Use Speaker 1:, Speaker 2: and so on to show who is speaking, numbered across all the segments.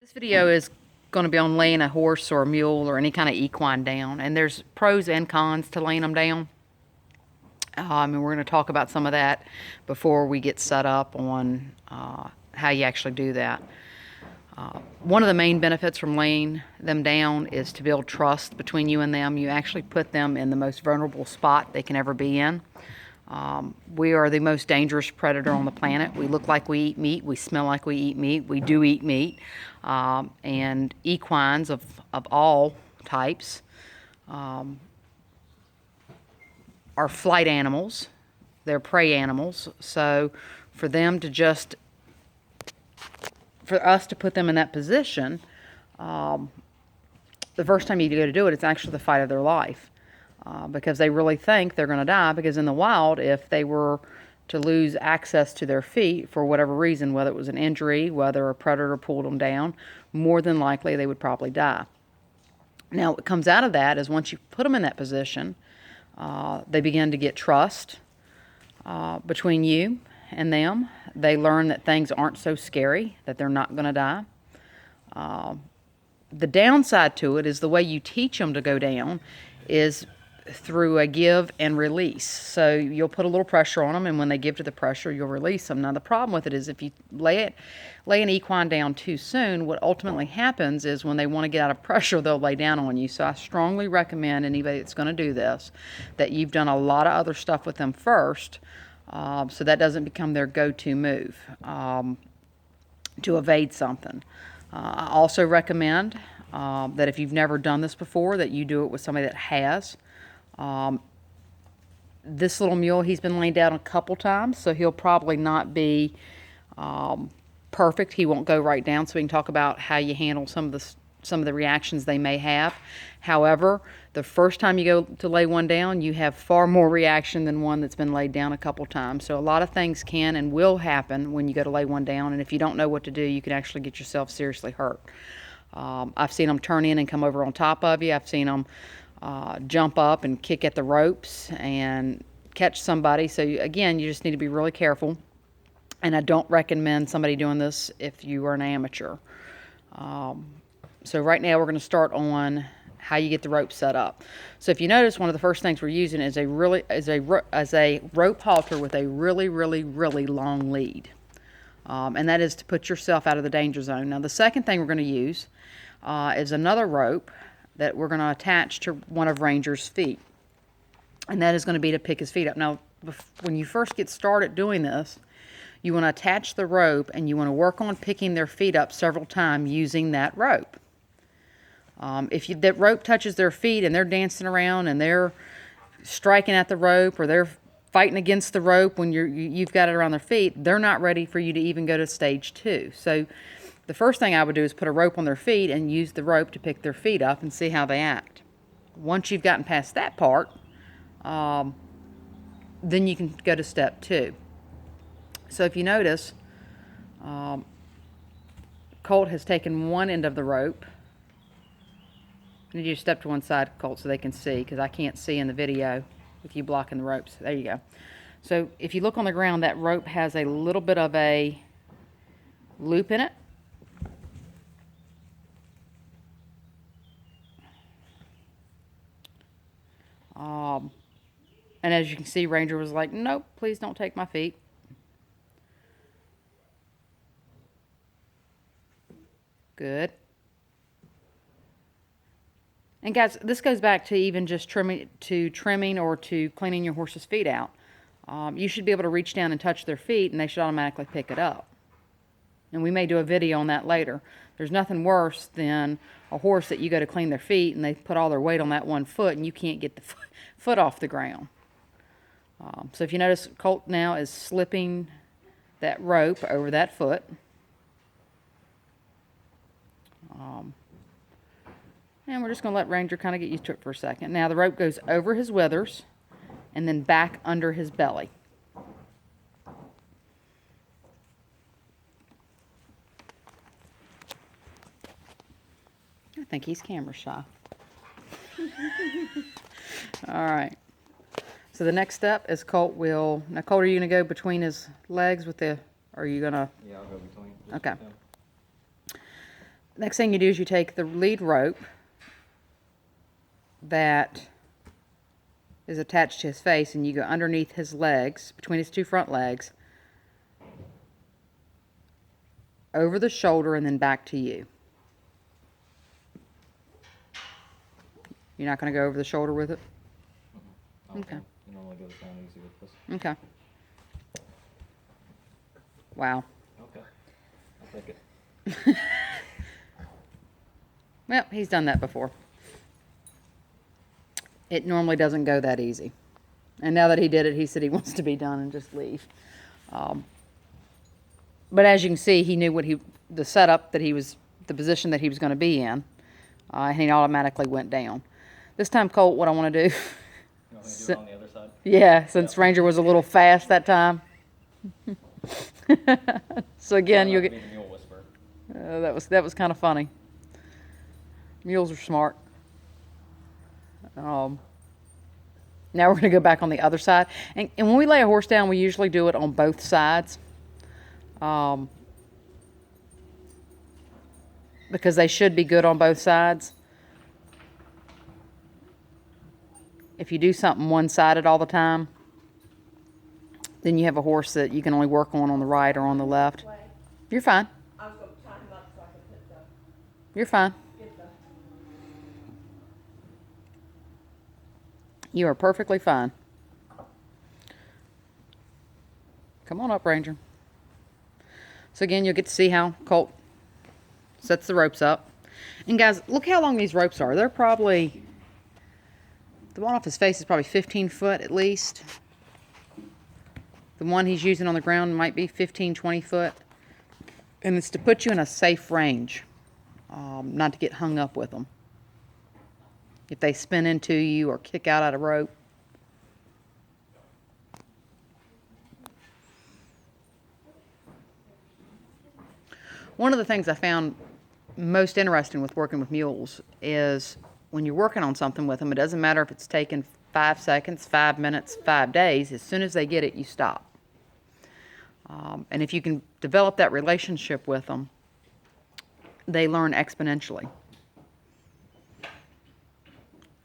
Speaker 1: This video is going to be on laying a horse or a mule or any kind of equine down, and there's pros and cons to laying them down. And we're going to talk about some of that before we get set up on how you actually do that. One of the main benefits from laying them down is to build trust between you and them. You actually put them in the most vulnerable spot they can ever be in. We are the most dangerous predator on the planet. We look like we eat meat. We smell like we eat meat. We do eat meat. And equines of all types are flight animals. They're prey animals. So for us to put them in that position, the first time you go to do it, it's actually the fight of their life. Because they really think they're going to die, because in the wild, if they were to lose access to their feet for whatever reason, whether it was an injury, whether a predator pulled them down, more than likely they would probably die. Now, what comes out of that is once you put them in that position, they begin to get trust between you and them. They learn that things aren't so scary, that they're not going to die. The downside to it is the way you teach them to go down is through a give and release. So you'll put a little pressure on them, and when they give to the pressure, you'll release them. Now the problem with it is if you lay an equine down too soon, what ultimately happens is when they want to get out of pressure, they'll lay down on you. So I strongly recommend anybody that's going to do this that you've done a lot of other stuff with them first, so that doesn't become their go-to move to evade something. I also recommend that if you've never done this before, that you do it with somebody that has. This little mule, he's been laying down a couple times, so he'll probably not be perfect. He won't go right down, so we can talk about how you handle some of the reactions they may have. However, the first time you go to lay one down, you have far more reaction than one that's been laid down a couple times. So a lot of things can and will happen when you go to lay one down, and if you don't know what to do, you can actually get yourself seriously hurt. I've seen them turn in and come over on top of you. I've seen them jump up and kick at the ropes and catch somebody. So again, you just need to be really careful. And I don't recommend somebody doing this if you are an amateur. So right now we're going to start on how you get the rope set up. So if you notice, one of the first things we're using is a rope halter with a really long lead. And that is to put yourself out of the danger zone. Now the second thing we're going to use is another rope that we're going to attach to one of Ranger's feet. And that is going to be to pick his feet up. Now, when you first get started doing this, you want to attach the rope and you want to work on picking their feet up several times using that rope. If that rope touches their feet and they're dancing around and they're striking at the rope or they're fighting against the rope when you've got it around their feet, they're not ready for you to even go to stage 2. So the first thing I would do is put a rope on their feet and use the rope to pick their feet up and see how they act. Once you've gotten past that part, then you can go to step 2. So if you notice, Colt has taken one end of the rope. I need you to step to one side, Colt, so they can see, because I can't see in the video with you blocking the ropes. There you go. So if you look on the ground, that rope has a little bit of a loop in it. And as you can see, Ranger was like, nope, please don't take my feet. Good. And guys, this goes back to even just trimming or to cleaning your horse's feet out. You should be able to reach down and touch their feet, and they should automatically pick it up. And we may do a video on that later. There's nothing worse than a horse that you go to clean their feet, and they put all their weight on that one foot, and you can't get the foot off the ground. So if you notice, Colt now is slipping that rope over that foot. And we're just going to let Ranger kind of get used to it for a second. Now the rope goes over his withers and then back under his belly. I think he's camera shy. All right. So the next step is Colt will... Now, Colt, are you going to go between his legs with the... Or are you going to...
Speaker 2: Yeah, I'll go between.
Speaker 1: Okay. Next thing you do is you take the lead rope that is attached to his face, and you go underneath his legs, between his two front legs, over the shoulder, and then back to you. You're not going to go over the shoulder with it? Okay.
Speaker 2: You normally go down easy with this.
Speaker 1: Okay. Wow.
Speaker 2: Okay. I'll take it.
Speaker 1: Well, he's done that before. It normally doesn't go that easy. And now that he did it, he said he wants to be done and just leave. But as you can see, he knew the setup that the position that he was going to be in, and he automatically went down. This time, Colt, what I want to do.
Speaker 2: You want me to do it on the other side?
Speaker 1: Yeah, since Ranger was a little fast that time. So again, you'll get.
Speaker 2: Be the mule whisperer.
Speaker 1: That was kind of funny. Mules are smart. Now we're going to go back on the other side. And when we lay a horse down, we usually do it on both sides. Because they should be good on both sides. If you do something one-sided all the time, then you have a horse that you can only work on the right or on the left. You're fine.
Speaker 3: I was going to tie him up so I could put the,
Speaker 1: You're fine.
Speaker 3: get the,
Speaker 1: You are perfectly fine. Come on up, Ranger. So again, you'll get to see how Colt sets the ropes up. And guys, look how long these ropes are. They're probably, the one off his face is probably 15 foot at least. The one he's using on the ground might be 15, 20 foot. And it's to put you in a safe range, not to get hung up with them. If they spin into you or kick out at a rope. One of the things I found most interesting with working with mules is when you're working on something with them, it doesn't matter if it's taken 5 seconds, 5 minutes, 5 days. As soon as they get it, you stop. And if you can develop that relationship with them, they learn exponentially.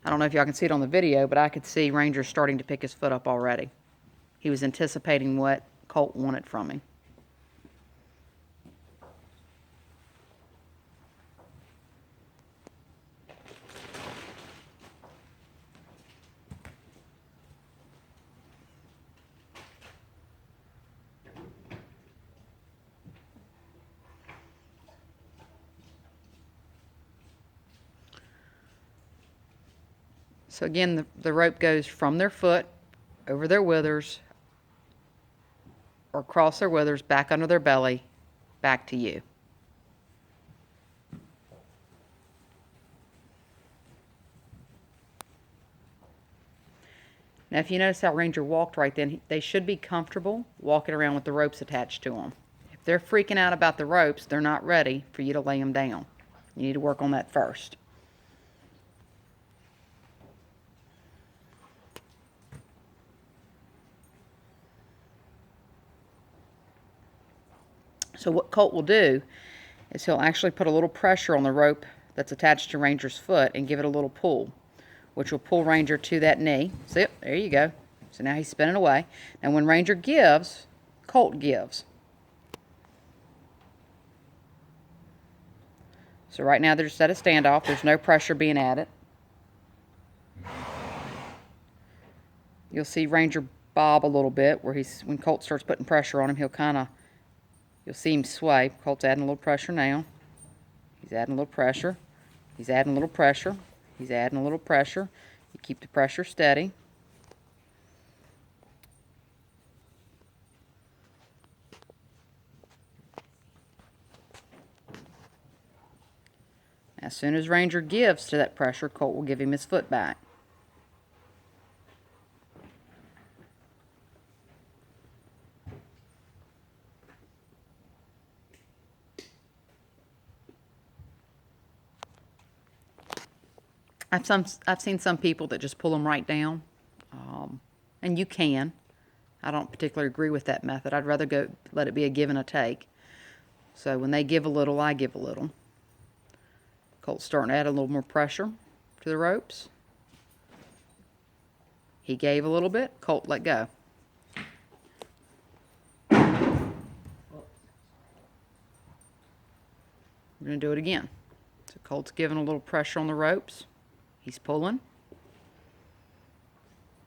Speaker 1: I don't know if y'all can see it on the video, but I could see Ranger starting to pick his foot up already. He was anticipating what Colt wanted from him. So again, the rope goes from their foot, over their withers, or across their withers, back under their belly, back to you. Now if you notice how Ranger walked right then, they should be comfortable walking around with the ropes attached to them. If they're freaking out about the ropes, they're not ready for you to lay them down. You need to work on that first. So what Colt will do is he'll actually put a little pressure on the rope that's attached to Ranger's foot and give it a little pull, which will pull Ranger to that knee. See, there you go. So now he's spinning away. Now when Ranger gives, Colt gives. So right now they're just at a standoff. There's no pressure being added. You'll see Ranger bob a little bit where when Colt starts putting pressure on him, you'll see him sway. Colt's adding a little pressure now. He's adding a little pressure. He's adding a little pressure. He's adding a little pressure. You keep the pressure steady. As soon as Ranger gives to that pressure, Colt will give him his foot back. I've seen some people that just pull them right down, and you can. I don't particularly agree with that method. I'd rather let it be a give and a take. So when they give a little, I give a little. Colt's starting to add a little more pressure to the ropes. He gave a little bit. Colt let go. We're going to do it again. So Colt's giving a little pressure on the ropes. He's pulling.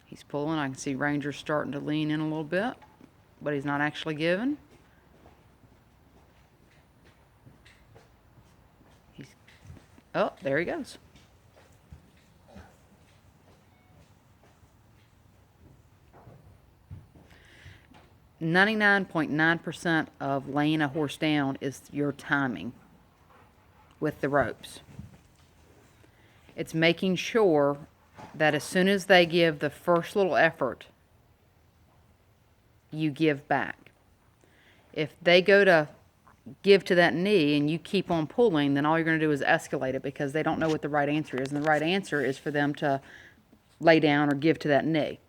Speaker 1: He's pulling. I can see Ranger's starting to lean in a little bit, but he's not actually giving. Oh, there he goes. .9% of laying a horse down is your timing with the ropes. It's making sure that as soon as they give the first little effort, you give back. If they go to give to that knee and you keep on pulling, then all you're going to do is escalate it because they don't know what the right answer is. And the right answer is for them to lay down or give to that knee.